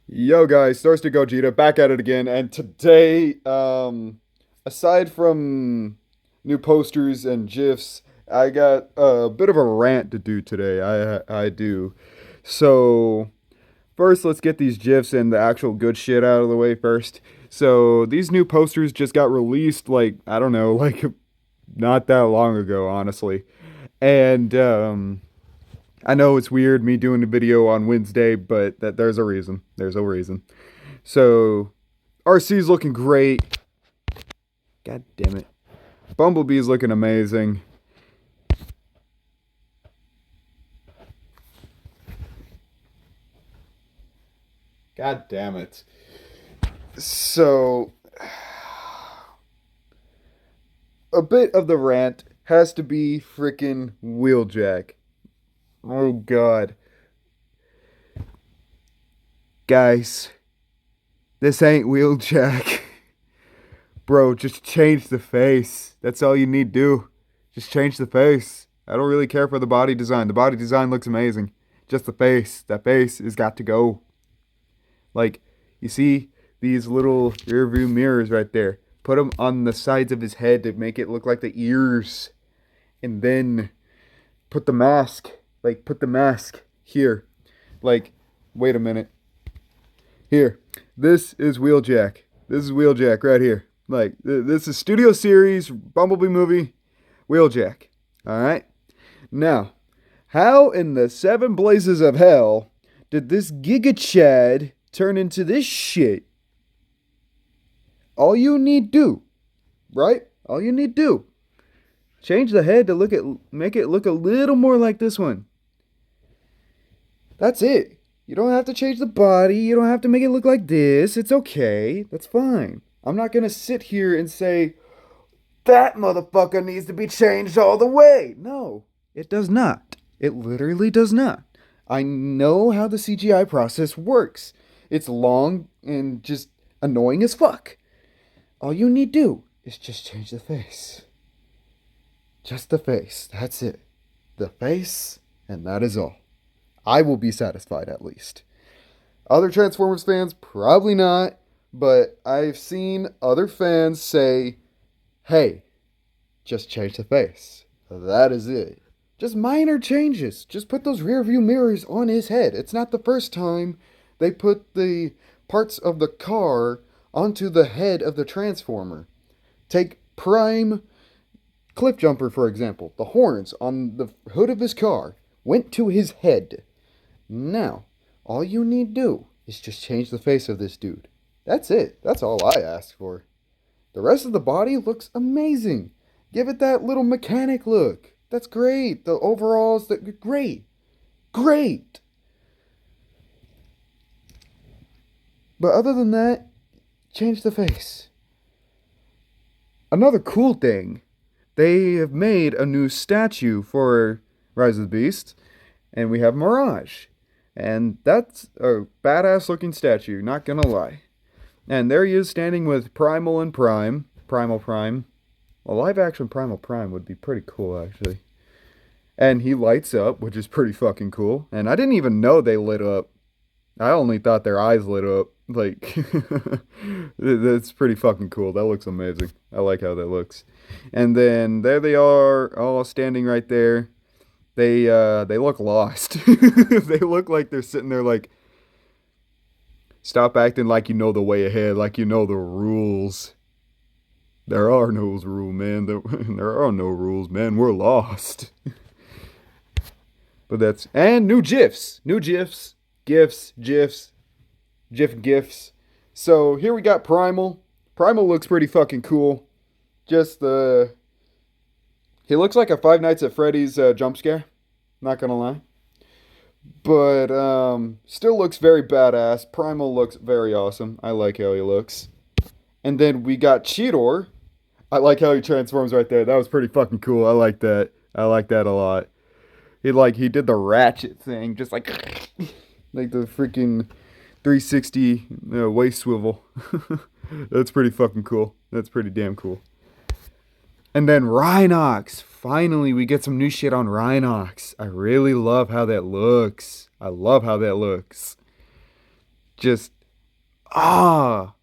Yo guys, Thirsty Gogeta back at it again, and today, aside from new posters and GIFs, I got a bit of a rant to do today. I do. So first, let's get these GIFs and the actual good shit out of the way first. So these new posters just got released, like I don't know, like not that long ago, honestly, and I know it's weird me doing a video on Wednesday, but there's a reason. There's a reason. So RC's looking great. God damn it. Bumblebee's looking amazing. God damn it. So a bit of the rant has to be freaking Wheeljack. Oh god. Guys, this ain't Wheeljack. Bro, just change the face. That's all you need to do. Just change the face. I don't really care for the body design. The body design looks amazing. Just the face. That face has got to go. Like, you see these little rear view mirrors right there. Put them on the sides of his head to make it look like the ears. And then put the mask. Like, put the mask here. Like, wait a minute. Here. This is Wheeljack. This is Wheeljack right here. Like, this is Studio Series, Bumblebee movie, Wheeljack. Alright? Now, how in the seven blazes of hell did this Giga Chad turn into this shit? All you need do, right? All you need do. Change the head to make it look a little more like this one. That's it. You don't have to change the body. You don't have to make it look like this. It's okay. That's fine. I'm not going to sit here and say, that motherfucker needs to be changed all the way. No, it does not. It literally does not. I know how the CGI process works. It's long and just annoying as fuck. All you need to do is just change the face. Just the face. That's it. The face, and that is all. I will be satisfied at least. Other Transformers fans, probably not, but I've seen other fans say, hey, just change the face. That is it. Just minor changes. Just put those rear view mirrors on his head. It's not the first time they put the parts of the car onto the head of the Transformer. Take Prime Cliffjumper, for example. The horns on the hood of his car went to his head. Now, all you need to do is just change the face of this dude. That's it. That's all I ask for. The rest of the body looks amazing. Give it that little mechanic look. That's great. The overalls, great. Great. But other than that, change the face. Another cool thing, they have made a new statue for Rise of the Beast, and we have Mirage. And that's a badass looking statue, not gonna lie. And there he is standing with Primal and Prime. Primal Prime. A live action Primal Prime would be pretty cool, actually. And he lights up, which is pretty fucking cool. And I didn't even know they lit up. I only thought their eyes lit up. Like, that's pretty fucking cool. That looks amazing. I like how that looks. And then there they are, all standing right there. They look lost. They look like they're sitting there like, stop acting like you know the way ahead, like you know the rules. There are no rules, man. There are no rules, man. We're lost. But that's, and new GIFs. New GIFs. GIFs. GIFs. So here we got Primal. Primal looks pretty fucking cool. Just the he looks like a Five Nights at Freddy's jump scare. Not gonna lie. But still looks very badass. Primal looks very awesome. I like how he looks. And then we got Cheetor. I like how he transforms right there. That was pretty fucking cool. I like that. I like that a lot. He did the ratchet thing, just like like the freaking 360 waist swivel. That's pretty fucking cool. That's pretty damn cool. And then Rhinox. Finally, we get some new shit on Rhinox. I really love how that looks. I love how that looks. Just Ah,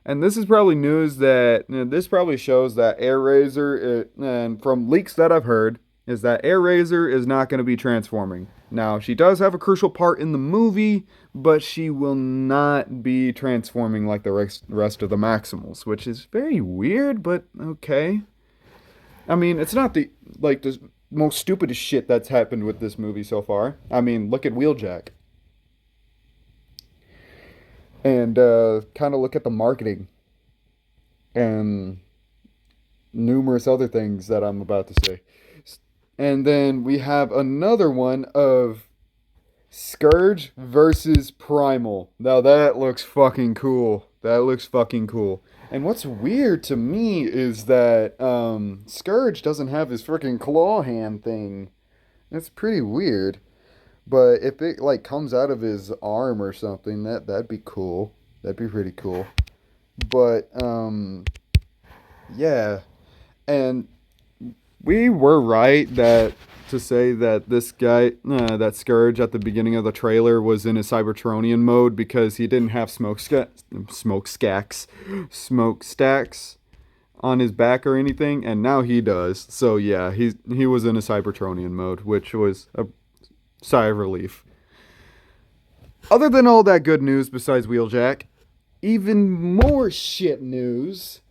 and this is probably news that this probably shows that AirRaiser, and from leaks that I've heard, is that AirRaiser is not going to be transforming. Now, she does have a crucial part in the movie, but she will not be transforming like the rest of the Maximals, which is very weird, but okay. I mean, it's not the most stupidest shit that's happened with this movie so far. I mean, look at Wheeljack. And kind of look at the marketing and numerous other things that I'm about to say. And then we have another one of Scourge versus Primal. Now that looks fucking cool. That looks fucking cool. And what's weird to me is that Scourge doesn't have his freaking claw hand thing. That's pretty weird. But if it like comes out of his arm or something, that'd be cool. That'd be pretty cool. But yeah. And we were right that to say that this guy, that Scourge at the beginning of the trailer was in a Cybertronian mode because he didn't have smoke stacks on his back or anything, and now he does. So yeah, he was in a Cybertronian mode, which was a sigh of relief. Other than all that good news besides Wheeljack, even more shit news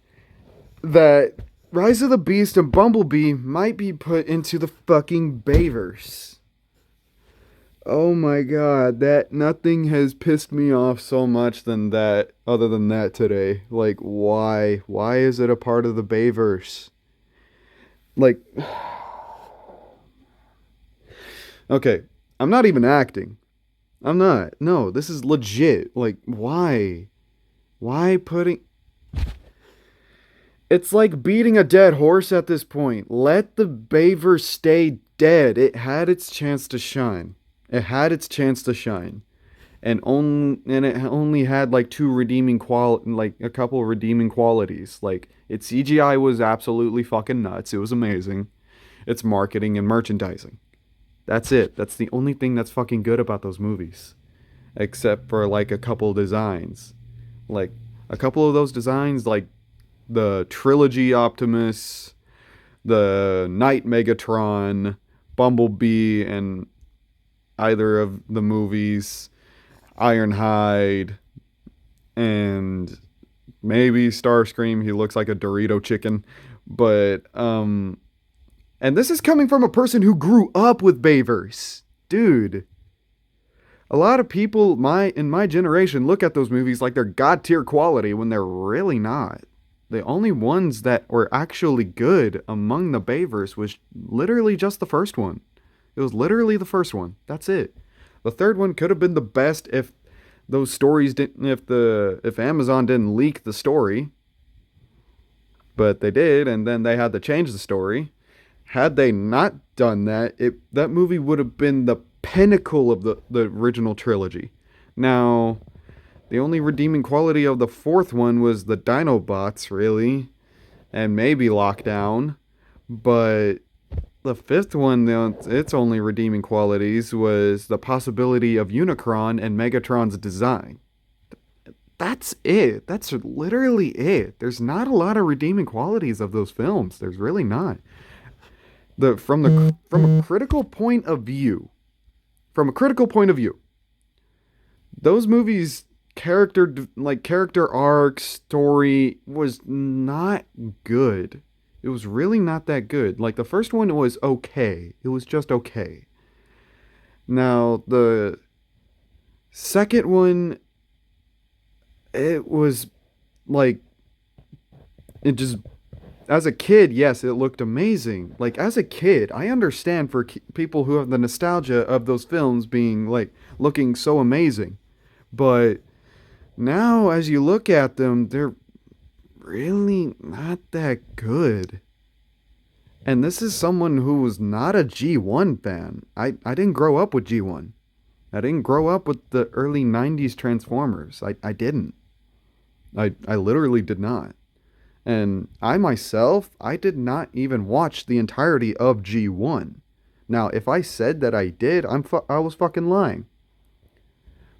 that Rise of the Beast and Bumblebee might be put into the fucking Bayverse. Oh my god, that nothing has pissed me off so much than that, other than that today. Like, why? Why is it a part of the Bayverse? Like, okay, I'm not even acting. I'm not. No, this is legit. Like, why? Why putting... It's like beating a dead horse at this point. Let the Bayverse stay dead. It had its chance to shine. It had its chance to shine. And it only had like a couple of redeeming qualities. Like, its CGI was absolutely fucking nuts. It was amazing. Its marketing and merchandising. That's it. That's the only thing that's fucking good about those movies. Except for like a couple designs. Like, a couple of those designs, like the Trilogy Optimus, the Knight Megatron, Bumblebee, and either of the movies, Ironhide, and maybe Starscream. He looks like a Dorito chicken. But, and this is coming from a person who grew up with Bayverse. Dude. A lot of people in my generation look at those movies like they're god tier quality when they're really not. The only ones that were actually good among the Bayverse was literally just the first one. It was literally the first one. That's it. The third one could have been the best if those stories didn't, if Amazon didn't leak the story. But they did, and then they had to change the story. Had they not done that, that movie would have been the pinnacle of the original trilogy. Now, the only redeeming quality of the fourth one was the Dinobots, really, and maybe Lockdown. But the fifth one, its only redeeming qualities was the possibility of Unicron and Megatron's design. That's it. That's literally it. There's not a lot of redeeming qualities of those films. There's really not. From a critical point of view, those movies character arc story was not good. It was really not that good. Like, the first one was okay. It was just okay. Now, the second one, it was like, it just, as a kid, yes, it looked amazing. Like, as a kid, I understand for people who have the nostalgia of those films being like looking so amazing. But now, as you look at them, they're really not that good. And this is someone who was not a G1 fan. I didn't grow up with G1. I didn't grow up with the early 90s Transformers. I didn't. I literally did not. And I myself, I did not even watch the entirety of G1. Now, if I said that I did, I was fucking lying.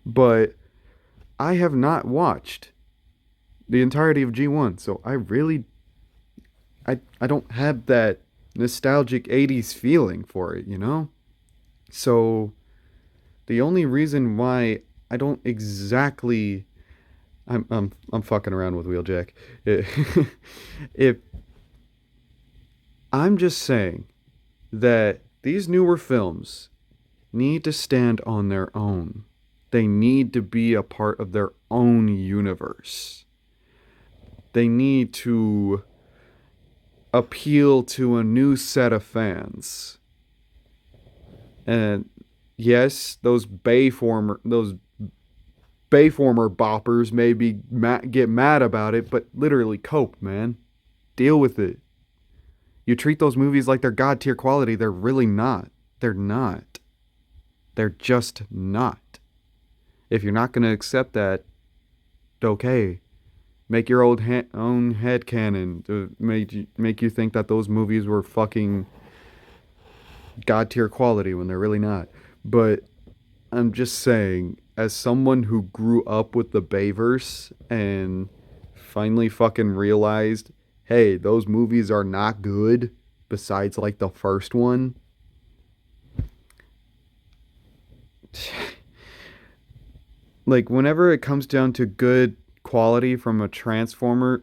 But I have not watched the entirety of G1, so I don't have that nostalgic 80s feeling for it, you know? So the only reason why I don't exactly I'm fucking around with Wheeljack. If I'm just saying that these newer films need to stand on their own. They need to be a part of their own universe. They need to appeal to a new set of fans. And yes, those Bayformer boppers maybe get mad about it, but literally cope, man. Deal with it. You treat those movies like they're god tier quality. They're really not. They're not. They're just not. If you're not going to accept that, okay. Make your own head canon to make you think that those movies were fucking god tier quality when they're really not. But I'm just saying, as someone who grew up with the Bayverse and finally fucking realized, hey, those movies are not good, besides like the first one. Like whenever it comes down to good quality from Transformers,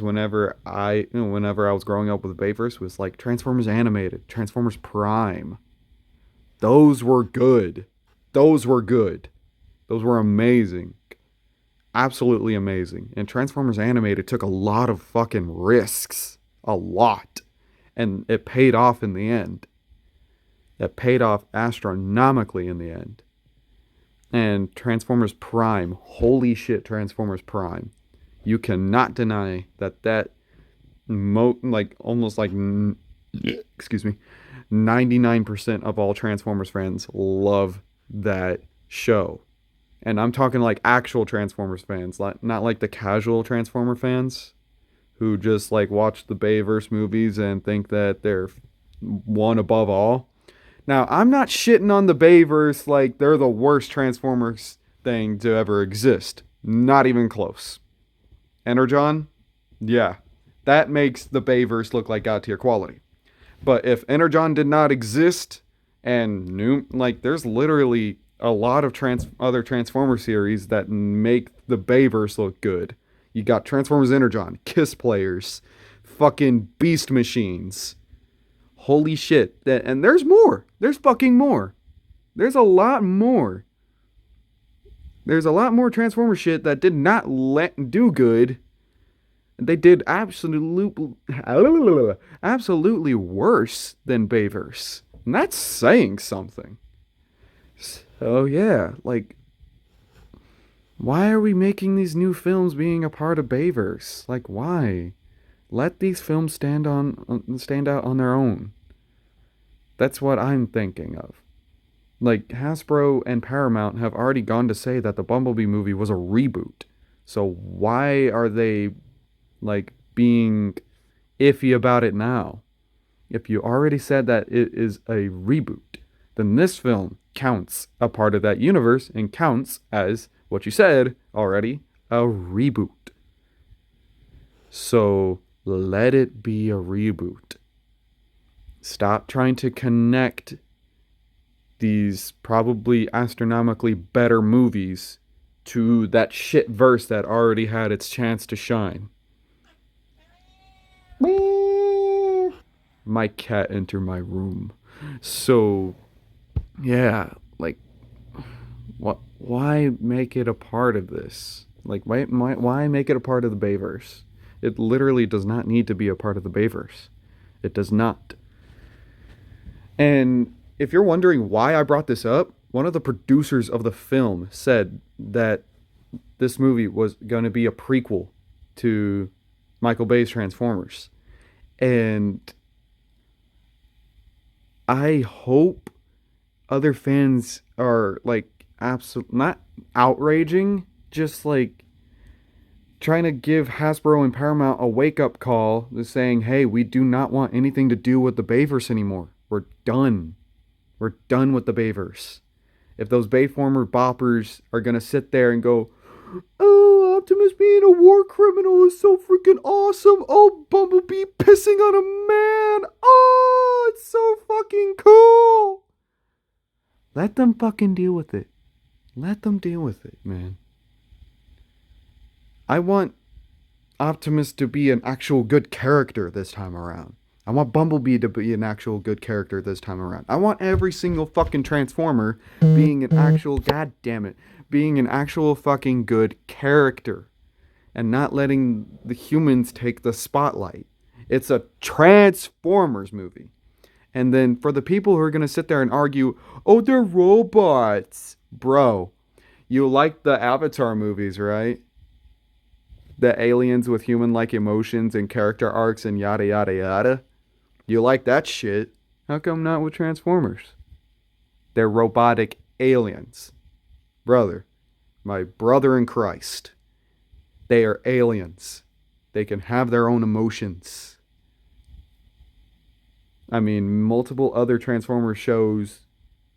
whenever I was growing up with Bayverse, was like Transformers Animated, Transformers Prime. Those were good. Those were good. Those were amazing. Absolutely amazing. And Transformers Animated took a lot of fucking risks. A lot. And it paid off in the end. It paid off astronomically in the end. And Transformers Prime. Holy shit, Transformers Prime. You cannot deny that almost like, excuse me, 99% of all Transformers fans love that show. And I'm talking like actual Transformers fans, not like the casual Transformer fans who just like watch the Bayverse movies and think that they're one above all. Now, I'm not shitting on the Bayverse like they're the worst Transformers thing to ever exist. Not even close. Energon? Yeah. That makes the Bayverse look like god tier quality. But if Energon did not exist and there's literally a lot of other Transformer series that make the Bayverse look good. You got Transformers Energon, Kiss Players, fucking Beast Machines. Holy shit. And there's more. There's fucking more. There's a lot more. There's a lot more Transformer shit that did not do good. They did absolutely worse than Bayverse. And that's saying something. So yeah, like, why are we making these new films being a part of Bayverse? Like, why? Let these films stand out on their own. That's what I'm thinking of. Like, Hasbro and Paramount have already gone to say that the Bumblebee movie was a reboot. So why are they, like, being iffy about it now? If you already said that it is a reboot, then this film counts a part of that universe and counts as what you said already, a reboot. So let it be a reboot. Stop trying to connect these probably astronomically better movies to that shit verse that already had its chance to shine. My cat entered my room. So yeah, like, why make it a part of this? Like, why make it a part of the Bayverse? It literally does not need to be a part of the Bayverse. It does not. And if you're wondering why I brought this up, one of the producers of the film said that this movie was going to be a prequel to Michael Bay's Transformers. And I hope other fans are like not outraging, just like trying to give Hasbro and Paramount a wake-up call, saying, hey, we do not want anything to do with the Bayverse anymore. We're done. We're done with the Bayverse. If those Bayformer boppers are gonna sit there and go, "Oh, Optimus being a war criminal is so freaking awesome. Oh, Bumblebee pissing on a man. Oh, it's so fucking cool." Let them fucking deal with it. Let them deal with it, man. I want Optimus to be an actual good character this time around. I want Bumblebee to be an actual good character this time around. I want every single fucking Transformer being an actual, god damn it, being an actual fucking good character and not letting the humans take the spotlight. It's a Transformers movie. And then for the people who are going to sit there and argue, "Oh, they're robots." Bro, you like the Avatar movies, right? The aliens with human-like emotions and character arcs and yada yada yada. You like that shit. How come not with Transformers? They're robotic aliens. Brother, my brother in Christ. They are aliens. They can have their own emotions. I mean, multiple other Transformers shows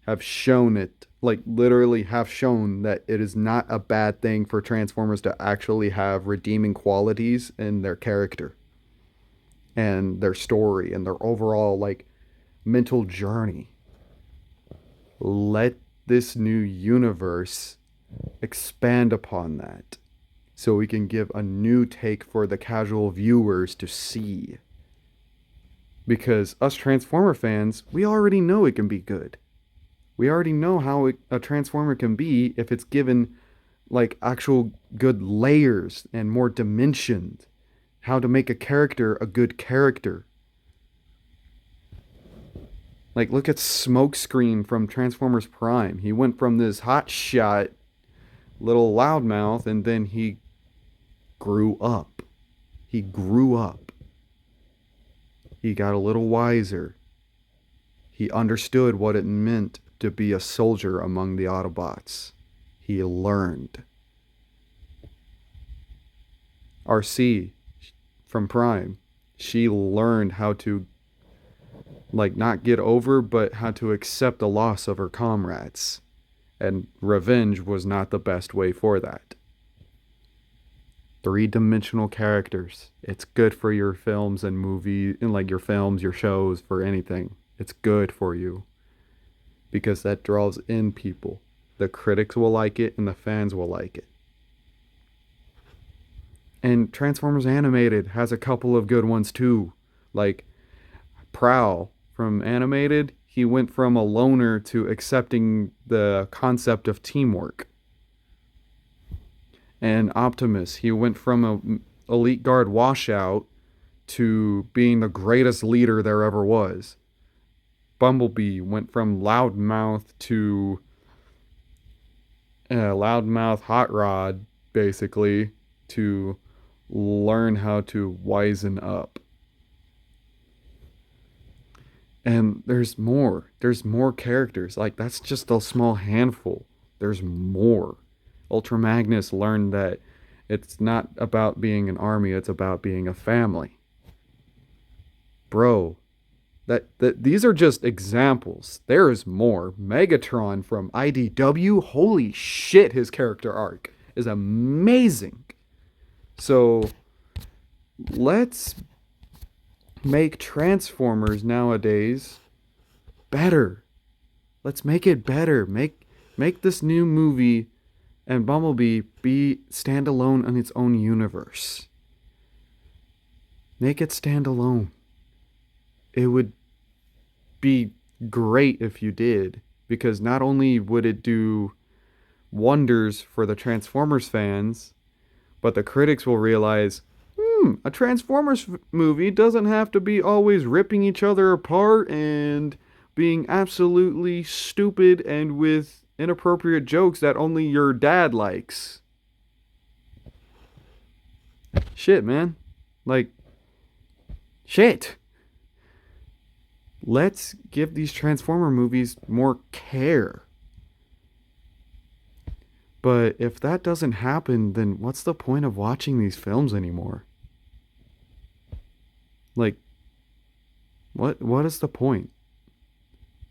have shown it, like literally have shown that it is not a bad thing for Transformers to actually have redeeming qualities in their character and their story and their overall like mental journey. Let this new universe expand upon that so we can give a new take for the casual viewers to see. Because us Transformer fans, we already know it can be good. We already know how a Transformer can be if it's given like actual good layers and more dimensions. How to make a character a good character. Like, look at Smokescreen from Transformers Prime. He went from this hotshot little loudmouth and then he grew up. He grew up. He got a little wiser. He understood what it meant to be a soldier among the Autobots. He learned. RC from Prime, she learned how to like not get over, but how to accept the loss of her comrades. And revenge was not the best way for that. Three-dimensional characters. It's good for your films and movies, and like your films, your shows, for anything. It's good for you. Because that draws in people. The critics will like it and the fans will like it. And Transformers Animated has a couple of good ones too. Like Prowl from Animated, he went from a loner to accepting the concept of teamwork. And Optimus, he went from a elite guard washout to being the greatest leader there ever was. Bumblebee went from loudmouth to loudmouth hot rod, basically, to learn how to wisen up. And there's more. There's more characters. Like, that's just a small handful. There's more. Ultra Magnus learned that it's not about being an army, it's about being a family. Bro, that these are just examples. There is more. Megatron from IDW, holy shit, his character arc is amazing. So, let's make Transformers nowadays better. Let's make it better. Make this new movie and Bumblebee be standalone in its own universe. Make it standalone. It would be great if you did, because not only would it do wonders for the Transformers fans, but the critics will realize, a Transformers movie doesn't have to be always ripping each other apart and being absolutely stupid and with inappropriate jokes that only your dad likes. Shit, man. Like, shit. Let's give these Transformer movies more care. But if that doesn't happen, then what's the point of watching these films anymore? Like, what is the point?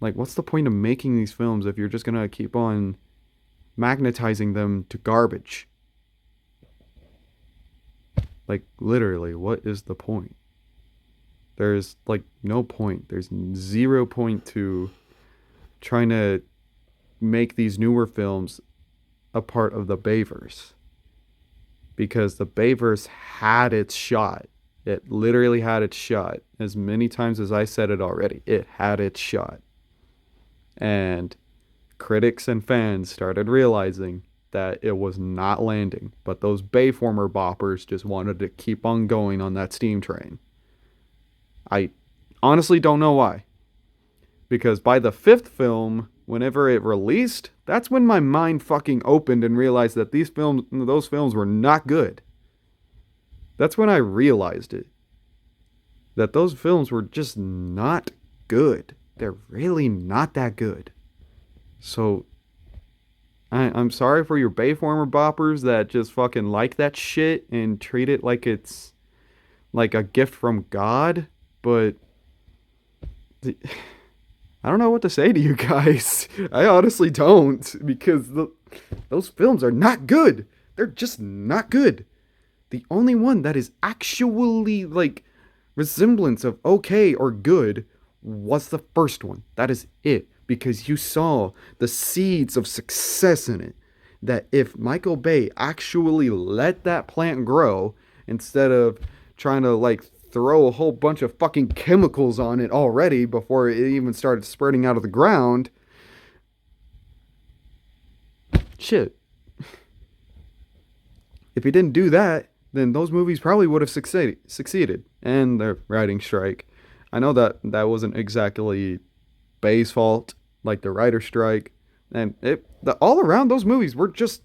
Like, what's the point of making these films if you're just gonna keep on magnetizing them to garbage? Like, literally, what is the point? There's, like, no point. There's 0 point to trying to make these newer films a part of the Bayverse. Because the Bayverse had its shot. It literally had its shot. As many times as I said it already, it had its shot. And critics and fans started realizing that it was not landing. But those Bayformer boppers just wanted to keep on going on that steam train. I honestly don't know why. Because by the fifth film, whenever it released, that's when my mind fucking opened and realized that those films were not good. That's when I realized it. That those films were just not good. They're really not that good. So, I'm sorry for your Bayformer boppers that just fucking like that shit and treat it like it's like a gift from God, but I don't know what to say to you guys. I honestly don't, because those films are not good. They're just not good. The only one that is actually like resemblance of okay or good was the first one. That is it, because you saw the seeds of success in it. That if Michael Bay actually let that plant grow instead of trying to like throw a whole bunch of fucking chemicals on it already before it even started spreading out of the ground. Shit. If he didn't do that, then those movies probably would have succeeded. And the writing strike. I know that wasn't exactly Bay's fault, like the writer strike. And all around those movies weren't just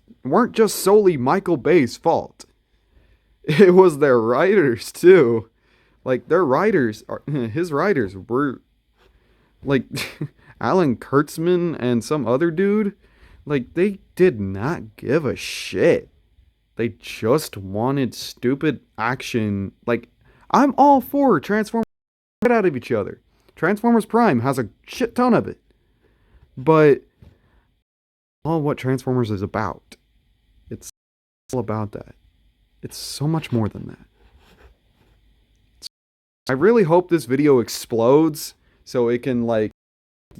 solely Michael Bay's fault. It was their writers too. Like his writers were like Alan Kurtzman and some other dude. Like they did not give a shit. They just wanted stupid action. Like I'm all for Transformers out of each other. Transformers Prime has a shit ton of it. But all what Transformers is about. It's all about that. It's so much more than that. I really hope this video explodes so it can like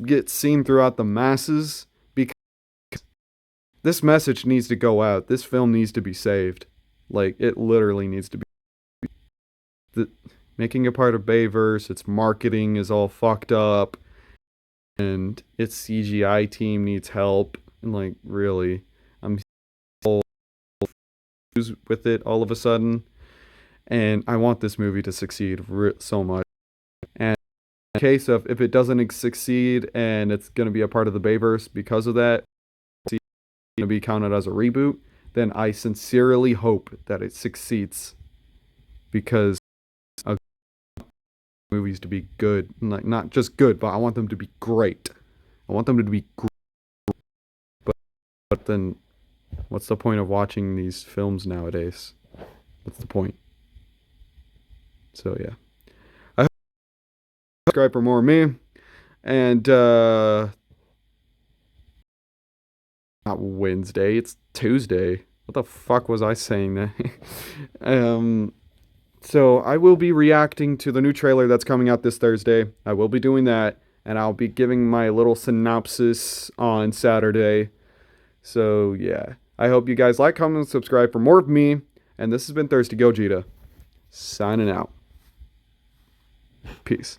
get seen throughout the masses, because this message needs to go out. This film needs to be saved. Like it literally needs to be. Making it part of Bayverse, its marketing is all fucked up, and its CGI team needs help. And like really, I'm so with it all of a sudden. And I want this movie to succeed so much. And in case of if it doesn't succeed and it's going to be a part of the Bayverse because of that, it's going to be counted as a reboot, then I sincerely hope that it succeeds. Because I want movies to be good. Like, not just good, but I want them to be great. I want them to be great. But then, what's the point of watching these films nowadays? What's the point? So yeah, I hope you subscribe for more of me, and not Wednesday, it's Tuesday. What the fuck was I saying that? So I will be reacting to the new trailer that's coming out this Thursday. I will be doing that, and I'll be giving my little synopsis on Saturday. So yeah, I hope you guys like, comment, and subscribe for more of me. And this has been Thirsty Gogeta, signing out. Peace.